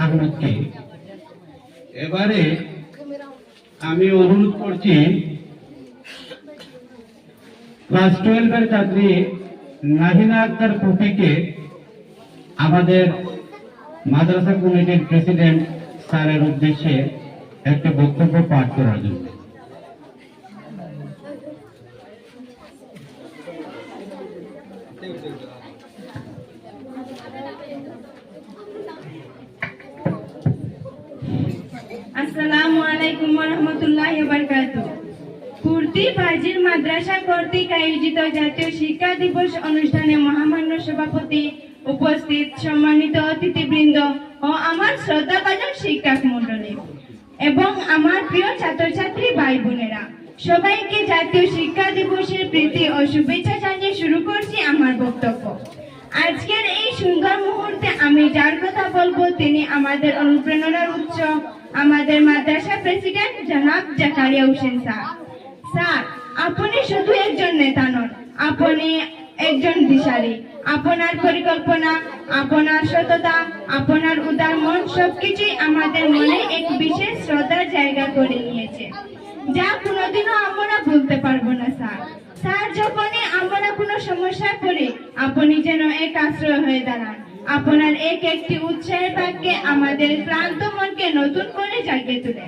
আহমদকে। এবারে আমি অনুরোধ করছি ক্লাস 12 এর ছাত্রী নাহিনা আক্তার ফুপিকে আমাদের মাদ্রাসা কমিটির প্রেসিডেন্ট স্যারের উদ্দেশ্যে একটা বক্তব্য পাঠ করার জন্য। আসসালামু আলাইকুম ওয়া রাহমাতুল্লাহি ওয়া বারাকাতুহু। কুর্তি ফাজিল মাদ্রাসা কর্তৃক আয়োজিত জাতীয় শিক্ষা দিবস অনুষ্ঠানে মহামান্য সভাপতি, উপস্থিত সম্মানিত অতিথিবৃন্দ ও আমার শ্রদ্ধাভাজন শিক্ষক মণ্ডলী এবং আমার প্রিয় ছাত্রছাত্রী ভাই বোনেরা, সবাইকে জাতীয় শিক্ষা দিবসের প্রীতি ও শুভেচ্ছা জানিয়ে শুরু করছি আমার বক্তব্য। আজকের এই সুন্দর মুহূর্তে আমি যার কথা বলবো তিনি আমাদের অনুপ্রেরণার উৎস, আমাদের মাদ্রাসা প্রেসিডেন্ট জনাব জাকারিয়া হোসেন স্যার। স্যার, আপনি শুধু একজন নেতা নন, আপনি একজন দিশারি। আপনার পরিকল্পনা, আপনার সততা, আপনার উদার মন সবকিছুই আমাদের মনে এক বিশেষ শ্রদ্ধার জায়গা করে নিয়েছে, যা কোনোদিনও আমরা ভুলতে পারবো না স্যার। স্যার, যখনই আমরা কোনো সমস্যায় পড়ি আপনি যেন এক আশ্রয় হয়ে দাঁড়ান। আপনার একটি উৎসাহের বাক্যে আমাদের ক্লান্ত মনকে নতুন করে জাগিয়ে তোলে।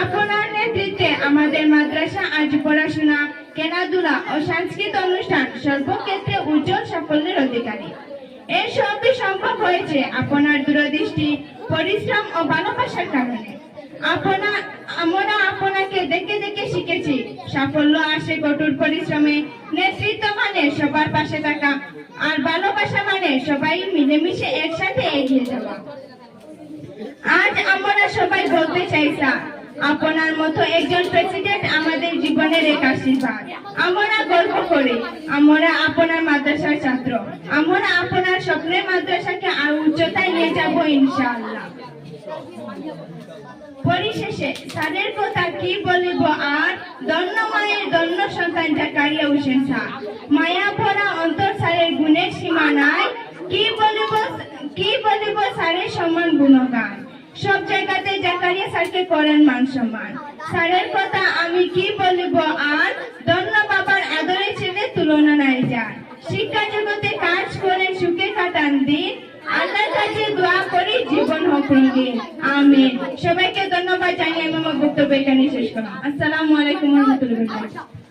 আপনার নেতৃত্বে আমাদের মাদ্রাসা আজ পড়াশোনা, খেলাধুলা ও সাংস্কৃতিক অনুষ্ঠান সর্বক্ষেত্রে উজ্জ্বল সাফল্যের অধিকারী। এর সবই সম্ভব হয়েছে আপনার দূরদৃষ্টি, পরিশ্রম ও ভালোবাসার কারণে। আমরা আপনাকে দেখে দেখে শিখেছি সাফল্য আসে কঠোর পরিশ্রমে, নেতৃত্ব মানে সবার পাশে থাকা, আর ভালোবাসা মানে সবাই মিলেমিশে একসাথে এগিয়ে যাওয়া। আজ আমরা সবাই বলতে চাই স্যার, আপনার মতো একজন প্রেসিডেন্ট আমাদের জীবনের এক আশীর্বাদ। আমরা গর্ব করি আমরা আপনার মাদ্রাসার ছাত্র। আমরা আপনার স্বপ্নের মাদ্রাসাকে আরো উচ্চতায় নিয়ে যাব ইনশাআল্লাহ। পরিশেষে স্যারের কথা কি বলিব আর, ধন্য মায়ের ধন্য সন্তান জাকারিয়া হোসেন স্যার। মায়া ভরা অন্তর স্যারের গুণের সীমা নাই। কি বলিব স্যারের সম্মান গুণগান। সব জায়গাতে জাকারিয়া স্যারকে করেন মান সম্মান। স্যারের কথা আমি কি বলিব আর, ধন্য বাবার আদরের ছেলে তুলনা নাই যার। শিক্ষা জগতে কাজ করে সুখে কাটান দিন, আল্লাহর কাছে দোয়া করি জীবন হোক রঙিন, আমিন। সবাইকে ধন্যবাদ জানিয়ে আমি আমার বক্তব্য এখানে শেষ করলাম। আসসালামু আলাইকুম ওয়া রাহমাতুল্লাহি ওয়া বারাকাতুহু।